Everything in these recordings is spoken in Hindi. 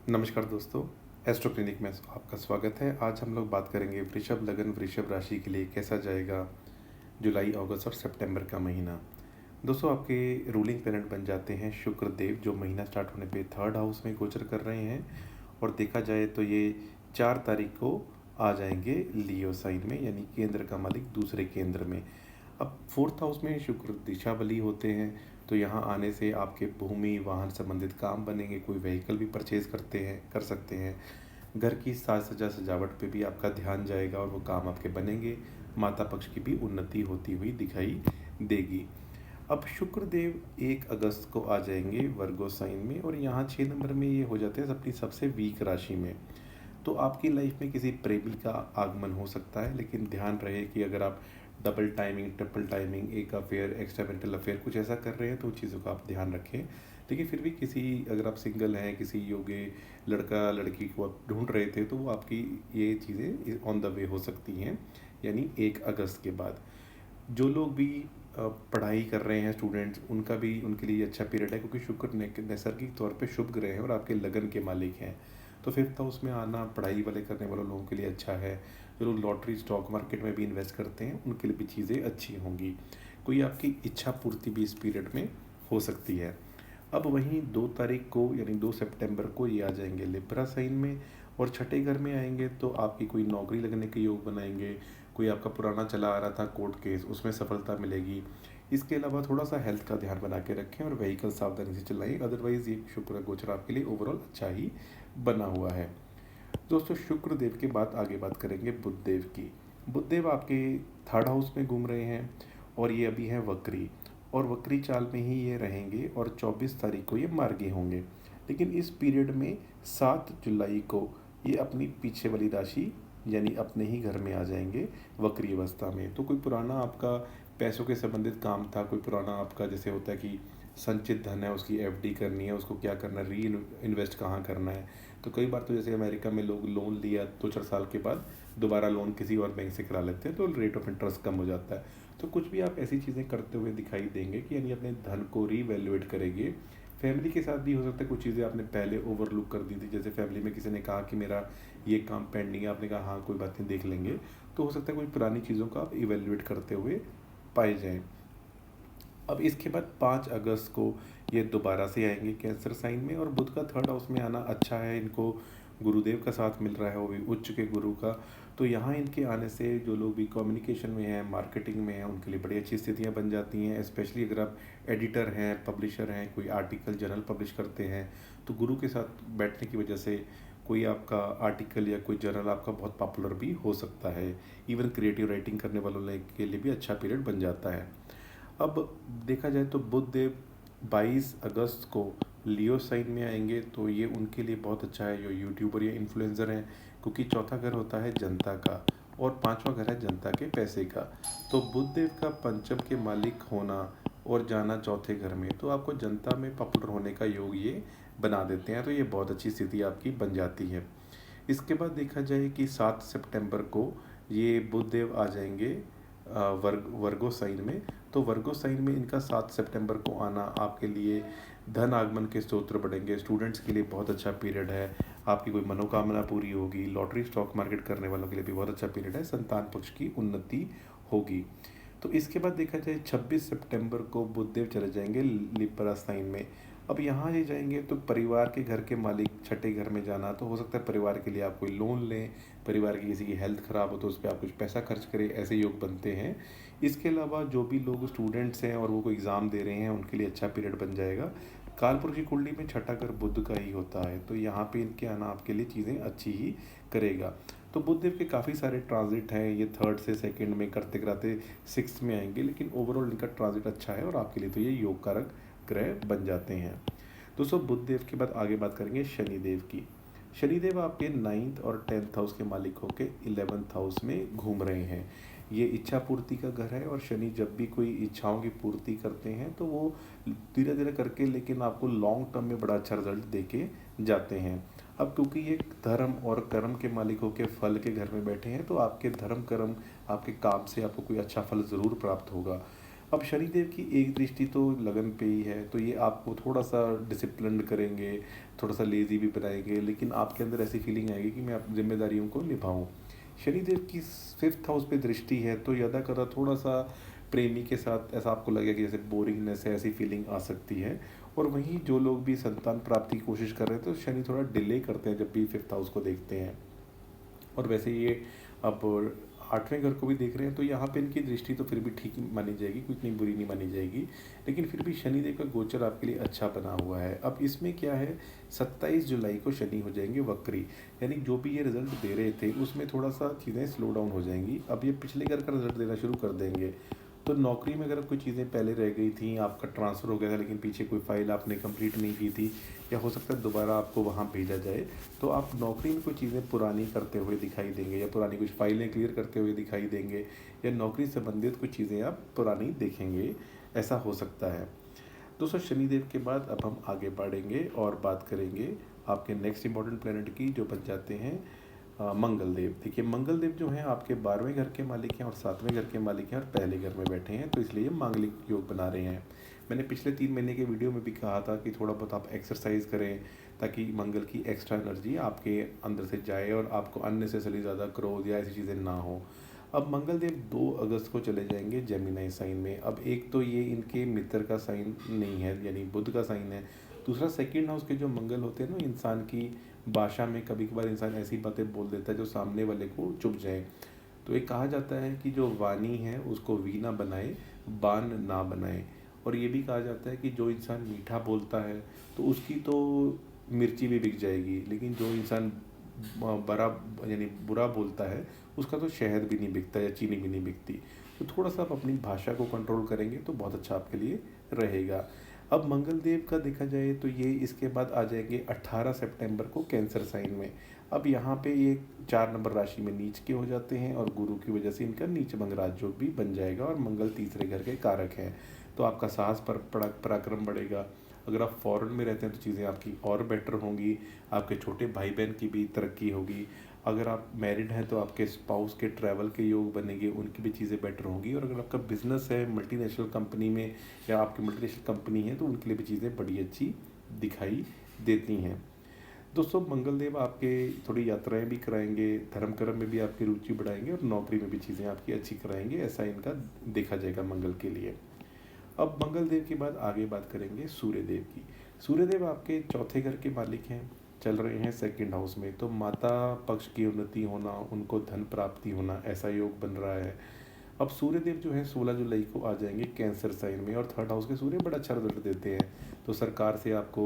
नमस्कार दोस्तों, एस्ट्रो क्लिनिक में आपका स्वागत है। आज हम लोग बात करेंगे वृषभ लगन वृषभ राशि के लिए कैसा जाएगा जुलाई, अगस्त और सितंबर का महीना। दोस्तों, आपके रूलिंग प्लैनेट बन जाते हैं शुक्र देव, जो महीना स्टार्ट होने पे थर्ड हाउस में गोचर कर रहे हैं। और देखा जाए तो ये 4 तारीख को आ जाएंगे लियो साइन में, यानी केंद्र का मालिक दूसरे केंद्र में। अब फोर्थ हाउस में शुक्र दिशा बली होते हैं, तो यहाँ आने से आपके भूमि वाहन संबंधित काम बनेंगे, कोई व्हीकल भी परचेज कर सकते हैं। घर की साज सजा सजावट पे भी आपका ध्यान जाएगा और वो काम आपके बनेंगे। माता पक्ष की भी उन्नति होती हुई दिखाई देगी। अब शुक्र देव 1 अगस्त को आ जाएंगे वर्गो साइन में, और यहाँ 6 नंबर में ये हो जाते हैं अपनी सबसे वीक राशि में। तो आपकी लाइफ में किसी प्रेमी का आगमन हो सकता है, लेकिन ध्यान रहे कि अगर आप डबल टाइमिंग, ट्रिपल टाइमिंग, एक अफेयर, एक्स्ट्रामेंटल अफेयर कुछ ऐसा कर रहे हैं तो उन चीज़ों का आप ध्यान रखें। लेकिन फिर भी अगर आप सिंगल हैं, किसी योग्य लड़का लड़की को आप ढूंढ रहे थे, तो वो आपकी ये चीज़ें ऑन द वे हो सकती हैं, यानी 1 अगस्त के बाद। जो लोग भी पढ़ाई कर रहे हैं स्टूडेंट्स, उनका भी उनके लिए अच्छा पीरियड है, क्योंकि शुक्र नैसर्गिक तौर पे शुभ ग्रह हैं और आपके लगन के मालिक हैं। तो फिफ्थ हाउस में आना पढ़ाई वाले करने वाले लोगों के लिए अच्छा है। जो लोग लॉटरी स्टॉक मार्केट में भी इन्वेस्ट करते हैं, उनके लिए भी चीज़ें अच्छी होंगी। कोई आपकी इच्छा पूर्ति भी इस पीरियड में हो सकती है। अब वहीं 2 तारीख को यानी 2 सितंबर को ये आ जाएंगे लिब्रा साइन में, और छठे घर में आएंगे तो आपकी कोई नौकरी लगने के योग बनाएंगे। कोई आपका पुराना चला आ रहा था कोर्ट केस, उसमें सफलता मिलेगी। इसके अलावा थोड़ा सा हेल्थ का ध्यान बना के रखें और व्हीकल सावधानी से चलाएं, अदरवाइज ये शुक्र गोचर आपके लिए ओवरऑल अच्छा ही बना हुआ है। दोस्तों, शुक्र देव के बाद आगे बात करेंगे बुध देव की। बुध देव आपके थर्ड हाउस में घूम रहे हैं, और ये अभी हैं वक्री, और वक्री चाल में ही ये रहेंगे, और 24 तारीख को ये मार्गी होंगे। लेकिन इस पीरियड में 7 जुलाई को ये अपनी पीछे वाली राशि यानी अपने ही घर में आ जाएंगे वक्री अवस्था में। तो कोई पुराना आपका पैसों के संबंधित काम था, कोई पुराना आपका जैसे होता है कि संचित धन है, उसकी एफडी करनी है, उसको क्या करना है, री इन्वेस्ट कहाँ करना है। तो कई बार तो जैसे अमेरिका में लोग लोन लिया 2-4 साल के बाद दोबारा लोन किसी और बैंक से करा लेते हैं, तो रेट ऑफ इंटरेस्ट कम हो जाता है। तो कुछ भी आप ऐसी चीज़ें करते हुए दिखाई देंगे कि यानी अपने धन को रीवैल्यूएट करेंगे। फैमिली के साथ भी हो सकता है कुछ चीज़ें आपने पहले ओवरलुक कर दी थी, जैसे फैमिली में किसी ने कहा कि मेरा ये काम पेंडिंग है, आपने कहा हाँ कोई बात नहीं देख लेंगे। तो हो सकता है कोई पुरानी चीज़ों का आप इवेल्युएट करते हुए पाए जाएँ। अब इसके बाद 5 अगस्त को ये दोबारा से आएंगे कैंसर साइन में, और बुध का थर्ड हाउस में आना अच्छा है। इनको गुरुदेव का साथ मिल रहा है, वो भी उच्च के गुरु का। तो यहाँ इनके आने से जो लोग भी कम्युनिकेशन में हैं, मार्केटिंग में हैं, उनके लिए बड़ी अच्छी स्थितियाँ बन जाती हैं। स्पेशली अगर आप एडिटर हैं, पब्लिशर हैं, कोई आर्टिकल जर्नल पब्लिश करते हैं, तो गुरु के साथ बैठने की वजह से कोई आपका आर्टिकल या कोई जर्नल आपका बहुत पॉपुलर भी हो सकता है। इवन क्रिएटिव राइटिंग करने वालों के लिए भी अच्छा पीरियड बन जाता है। अब देखा जाए तो बुध देव 22 अगस्त को लियो साइन में आएंगे, तो ये उनके लिए बहुत अच्छा है जो यूट्यूबर या इन्फ्लुएंसर हैं, क्योंकि चौथा घर होता है जनता का और पांचवा घर है जनता के पैसे का। तो बुध देव का पंचम के मालिक होना और जाना चौथे घर में, तो आपको जनता में पॉपुलर होने का योग ये बना देते हैं। तो ये बहुत अच्छी स्थिति आपकी बन जाती है। इसके बाद देखा जाए कि 7 सितंबर को ये बुध देव आ जाएंगे वर्गो साइन में। तो वर्गो साइन में इनका 7 सितंबर को आना आपके लिए धन आगमन के स्रोत बढ़ेंगे। स्टूडेंट्स के लिए बहुत अच्छा पीरियड है, आपकी कोई मनोकामना पूरी होगी। लॉटरी स्टॉक मार्केट करने वालों के लिए भी बहुत अच्छा पीरियड है, संतान पक्ष की उन्नति होगी। तो इसके बाद देखा जाए 26 सितंबर को बुधदेव चले जाएंगे लिब्रा साइन में। अब यहाँ ये जाएंगे तो परिवार के घर के मालिक छठे घर में जाना, तो हो सकता है परिवार के लिए आप कोई लोन लें, परिवार की किसी की हेल्थ ख़राब हो तो उस पर आप कुछ पैसा खर्च करें, ऐसे योग बनते हैं। इसके अलावा जो भी लोग स्टूडेंट्स हैं और वो कोई एग्ज़ाम दे रहे हैं, उनके लिए अच्छा पीरियड बन जाएगा। कालपुरुष की कुंडली में छठा घर बुध का ही होता है, तो यहाँ पे इनके आना आपके लिए चीज़ें अच्छी ही करेगा। तो बुधदेव के काफ़ी सारे ट्रांजिट हैं, ये थर्ड से सेकंड में करते कराते सिक्स में आएंगे, लेकिन ओवरऑल इनका ट्रांजिट अच्छा है और आपके लिए तो ये योग कारक ग्रह बन जाते हैं। दोस्तों, बुधदेव के बाद आगे बात करेंगे शनिदेव की। शनिदेव आपके 9th और 10th हाउस के मालिक होकर 11th हाउस में घूम रहे हैं। ये इच्छा पूर्ति का घर है, और शनि जब भी कोई इच्छाओं की पूर्ति करते हैं तो वो धीरे धीरे करके लेकिन आपको लॉन्ग टर्म में बड़ा अच्छा रिजल्ट दे के जाते हैं। अब क्योंकि ये धर्म और कर्म के मालिक होकर फल के घर में बैठे हैं, तो आपके धर्म कर्म आपके काम से आपको कोई अच्छा फल ज़रूर प्राप्त होगा। अब शनिदेव की एक दृष्टि तो लगन पे ही है, तो ये आपको थोड़ा सा डिसिप्लिन करेंगे, थोड़ा सा लेज़ी भी बनाएंगे, लेकिन आपके अंदर ऐसी फीलिंग आएगी कि मैं अपनी जिम्मेदारियों को निभाऊं। शनिदेव की 5th हाउस पे दृष्टि है, तो यदा कदा थोड़ा सा प्रेमी के साथ ऐसा आपको लगेगा कि जैसे बोरिंगनेस है, ऐसी फीलिंग आ सकती है। और वहीं जो लोग भी संतान प्राप्ति की कोशिश कर रहे हैं, तो शनि थोड़ा डिले करते हैं जब भी 5th हाउस को देखते हैं। और वैसे ये अब 8वें घर को भी देख रहे हैं, तो यहाँ पे इनकी दृष्टि तो फिर भी ठीक ही मानी जाएगी, कुछ इतनी बुरी नहीं मानी जाएगी। लेकिन फिर भी शनिदेव का गोचर आपके लिए अच्छा बना हुआ है। अब इसमें क्या है, 27 जुलाई को शनि हो जाएंगे वक्री, यानी जो भी ये रिजल्ट दे रहे थे उसमें थोड़ा सा चीज़ें स्लो डाउन हो जाएंगी। अब ये पिछले घर का रिजल्ट देना शुरू कर देंगे। तो नौकरी में अगर कोई चीज़ें पहले रह गई थी, आपका ट्रांसफ़र हो गया था लेकिन पीछे कोई फ़ाइल आपने कंप्लीट नहीं की थी, या हो सकता है दोबारा आपको वहाँ भेजा जाए, तो आप नौकरी में कोई चीज़ें पुरानी करते हुए दिखाई देंगे, या पुरानी कुछ फाइलें क्लियर करते हुए दिखाई देंगे, या नौकरी संबंधित कुछ चीज़ें आप पुरानी देखेंगे, ऐसा हो सकता है। दोस्तों, शनिदेव के बाद अब हम आगे बढ़ेंगे और बात करेंगे आपके नेक्स्ट इंपॉर्टेंट प्लेनेट की, जो बन जाते हैं मंगल देव। देखिए, मंगल देव जो हैं आपके 12वें घर के मालिक हैं और 7वें घर के मालिक हैं और पहले घर में बैठे हैं, तो इसलिए मांगलिक योग बना रहे हैं। मैंने पिछले 3 महीने के वीडियो में भी कहा था कि थोड़ा बहुत आप एक्सरसाइज करें, ताकि मंगल की एक्स्ट्रा एनर्जी आपके अंदर से जाए और आपको अननेसेसरी ज़्यादा क्रोध या ऐसी चीज़ें ना हो। अब मंगल देव 2 अगस्त को चले जाएंगे जेमिनी साइन में। अब एक तो ये इनके मित्र का साइन नहीं है, यानी बुध का साइन है। दूसरा, सेकंड हाउस के जो मंगल होते हैं ना, इंसान की भाषा में कभी कभार इंसान ऐसी बातें बोल देता है जो सामने वाले को चुभ जाए। तो एक कहा जाता है कि जो वाणी है उसको वीणा बनाए, बाण ना बनाए। और ये भी कहा जाता है कि जो इंसान मीठा बोलता है तो उसकी तो मिर्ची भी बिक जाएगी, लेकिन जो इंसान बड़ा यानी बुरा बोलता है उसका तो शहद भी नहीं बिकता या चीनी भी नहीं बिकती। तो थोड़ा सा आप अपनी भाषा को कंट्रोल करेंगे तो बहुत अच्छा आपके लिए रहेगा। अब मंगल देव का देखा जाए तो ये इसके बाद आ जाएंगे 18 सितंबर को कैंसर साइन में। अब यहाँ पे ये 4 नंबर राशि में नीच के हो जाते हैं और गुरु की वजह से इनका नीच भंग राजयोग भी बन जाएगा, और मंगल तीसरे घर के कारक हैं। तो आपका साहस पर पराक्रम बढ़ेगा। अगर आप फॉरेन में रहते हैं तो चीज़ें आपकी और बेटर होंगी, आपके छोटे भाई बहन की भी तरक्की होगी। अगर आप मैरिड हैं तो आपके स्पाउस के ट्रैवल के योग बनेंगे, उनकी भी चीज़ें बेटर होंगी। और अगर आपका बिजनेस है मल्टीनेशनल कंपनी में, या आपकी मल्टीनेशनल कंपनी है, तो उनके लिए भी चीज़ें बड़ी अच्छी दिखाई देती हैं। दोस्तों, मंगल देव आपके थोड़ी यात्राएं भी कराएंगे, धर्म कर्म में भी आपकी रुचि बढ़ाएंगे, और नौकरी में भी चीज़ें आपकी अच्छी कराएंगे, ऐसा इनका देखा जाएगा मंगल के लिए। अब मंगल देव के बाद आगे बात करेंगे सूर्य देव की। सूर्य देव आपके चौथे घर के मालिक हैं, चल रहे हैं सेकंड हाउस में। तो माता पक्ष की उन्नति होना, उनको धन प्राप्ति होना, ऐसा योग बन रहा है। अब सूर्य देव जो है 16 जुलाई को आ जाएंगे कैंसर साइन में, और 3rd हाउस के सूर्य बड़ा अच्छा रिजल्ट देते हैं। तो सरकार से आपको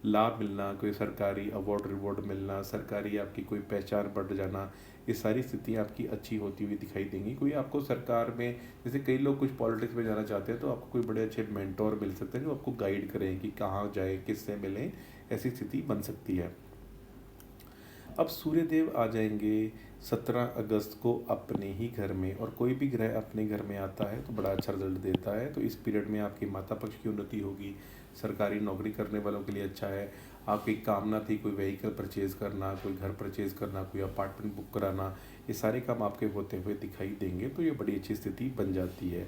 लाभ मिलना, कोई सरकारी अवार्ड रिवॉर्ड मिलना, सरकारी आपकी कोई पहचान बढ़ जाना, ये सारी स्थितियाँ आपकी अच्छी होती हुई दिखाई देंगी। कोई आपको सरकार में, जैसे कई लोग कुछ पॉलिटिक्स में जाना चाहते हैं, तो आपको कोई बड़े अच्छे मेंटोर मिल सकते हैं जो आपको गाइड करें कि कहाँ जाएँ, किससे मिलें, ऐसी स्थिति बन सकती है। अब सूर्यदेव आ जाएंगे 17 अगस्त को अपने ही घर में, और कोई भी ग्रह अपने घर में आता है तो बड़ा अच्छा रिजल्ट देता है। तो इस पीरियड में आपकी माता पक्ष की उन्नति होगी, सरकारी नौकरी करने वालों के लिए अच्छा है। आपकी कामना थी कोई व्हीकल परचेज़ करना, कोई घर परचेज़ करना, कोई अपार्टमेंट बुक कराना, ये सारे काम आपके होते हुए दिखाई देंगे, तो ये बड़ी अच्छी स्थिति बन जाती है।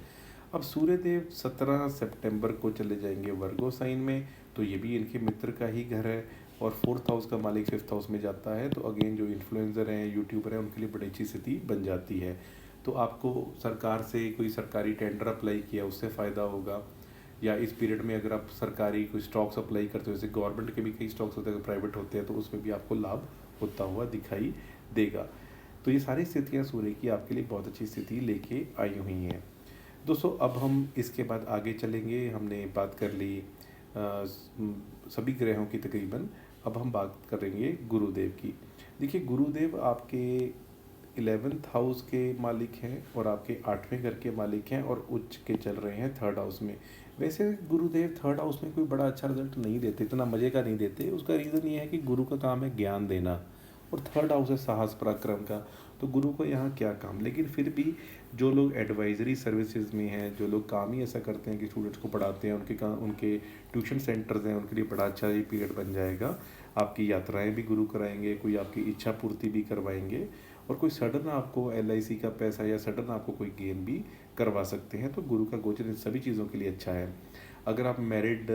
अब सूर्यदेव 17 सितंबर को चले जाएंगे वर्गो साइन में, तो ये भी इनके मित्र का ही घर है, और 4th हाउस का मालिक 5th हाउस में जाता है। तो अगेन जो इन्फ्लुएंसर हैं, यूट्यूबर हैं, उनके लिए बड़ी अच्छी स्थिति बन जाती है। तो आपको सरकार से कोई सरकारी टेंडर अप्लाई किया उससे फ़ायदा होगा, या इस पीरियड में अगर आप सरकारी कोई स्टॉक्स अप्लाई करते हो, जैसे गवर्नमेंट के भी कई स्टॉक्स होते हैं, प्राइवेट होते हैं, तो उसमें भी आपको लाभ होता हुआ दिखाई देगा। तो ये सारी स्थितियाँ सूर्य की आपके लिए बहुत अच्छी स्थिति लेके आई हुई हैं। दोस्तों, अब हम इसके बाद आगे चलेंगे। हमने बात कर ली सभी ग्रहों की तकरीबन। अब हम बात करेंगे गुरुदेव की। देखिए, गुरुदेव आपके 11th हाउस के मालिक हैं और आपके 8वें घर के मालिक हैं, और उच्च के चल रहे हैं 3rd हाउस में। वैसे गुरुदेव 3rd हाउस में कोई बड़ा अच्छा रिजल्ट नहीं देते, इतना मज़े का नहीं देते। उसका रीज़न ये है कि गुरु का काम है ज्ञान देना, और 3rd हाउस है साहस पराक्रम का। तो गुरु को यहाँ क्या काम। लेकिन फिर भी जो लोग एडवाइजरी सर्विसेज में हैं, जो लोग काम ही ऐसा करते हैं कि स्टूडेंट्स को पढ़ाते हैं, उनके ट्यूशन सेंटर्स हैं, उनके लिए बड़ा अच्छा ये पीरियड बन जाएगा। आपकी यात्राएं भी गुरु कराएंगे, कोई आपकी इच्छा पूर्ति भी करवाएंगे, और कोई सडन आपको LIC का पैसा या सडन आपको कोई गेन भी करवा सकते हैं। तो गुरु का गोचर इन सभी चीज़ों के लिए अच्छा है। अगर आप मैरिड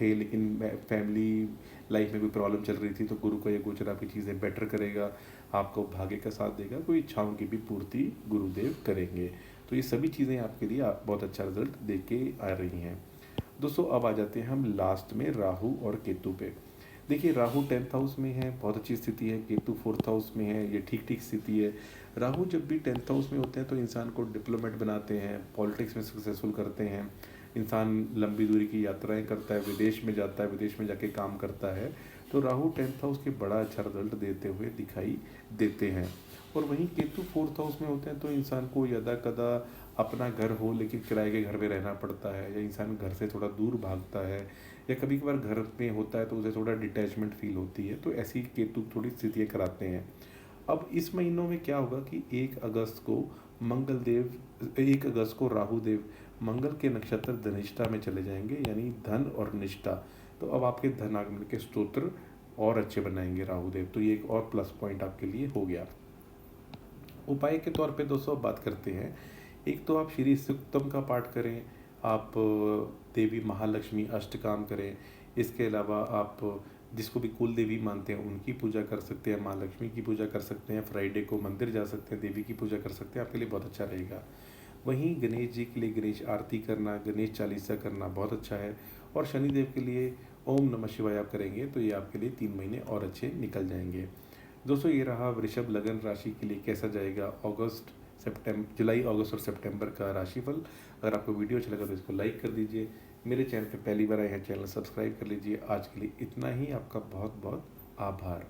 थे लेकिन फैमिली लाइफ में कोई प्रॉब्लम चल रही थी, तो गुरु का ये गोचर आपकी चीज़ें बेटर करेगा, आपको भाग्य का साथ देगा, कोई इच्छाओं की भी पूर्ति गुरुदेव करेंगे। तो ये सभी चीज़ें आपके लिए बहुत अच्छा रिजल्ट दे के आ रही हैं। दोस्तों अब आ जाते हैं हम लास्ट में राहु और केतु पे। देखिए राहु 10th हाउस में है, बहुत अच्छी स्थिति है। केतु 4th हाउस में है, ये ठीक ठीक स्थिति है। राहु जब भी 10th हाउस में होते हैं तो इंसान को डिप्लोमेट बनाते हैं, पॉलिटिक्स में सक्सेसफुल करते हैं। इंसान लंबी दूरी की यात्राएं करता है, विदेश में जाता है, विदेश में जाके काम करता है। तो राहु 10th हाउस के बड़ा अच्छा रिजल्ट देते हुए दिखाई देते हैं। और वहीं केतु 4th हाउस में होते हैं तो इंसान को यदा कदा अपना घर हो लेकिन किराए के घर में रहना पड़ता है, या इंसान घर से थोड़ा दूर भागता है, या कभी कभार घर में होता है तो उसे थोड़ा डिटैचमेंट फील होती है। तो ऐसी केतु थोड़ी स्थितियाँ कराते हैं। अब इस महीनों में क्या होगा कि 1 अगस्त को मंगल देव 1 अगस्त को राहु देव मंगल के नक्षत्र धनिष्ठा में चले जाएंगे, यानी धन और निष्ठा। तो अब आपके धन आगमन के स्तोत्र और अच्छे बनाएंगे राहु देव। तो ये एक और प्लस पॉइंट आपके लिए हो गया। उपाय के तौर पे दोस्तों अब बात करते हैं। एक तो आप श्री सूक्तम का पाठ करें, आप देवी महालक्ष्मी अष्टकाम करें। इसके अलावा आप जिसको भी कुल देवी मानते हैं उनकी पूजा कर सकते हैं, महालक्ष्मी की पूजा कर सकते हैं, फ्राइडे को मंदिर जा सकते हैं, देवी की पूजा कर सकते हैं, आपके लिए बहुत अच्छा रहेगा। वहीं गणेश जी के लिए गणेश आरती करना, गणेश चालीसा करना बहुत अच्छा है। और शनिदेव के लिए ओम नमः शिवाय आप करेंगे तो ये आपके लिए 3 महीने और अच्छे निकल जाएंगे। दोस्तों ये रहा वृषभ लगन राशि के लिए कैसा जाएगा जुलाई, अगस्त और सितंबर का राशिफल। अगर आपको वीडियो अच्छा लगा तो इसको लाइक कर दीजिए। मेरे चैनल पे पहली बार आए हैं, चैनल सब्सक्राइब कर लीजिए। आज के लिए इतना ही। आपका बहुत बहुत आभार।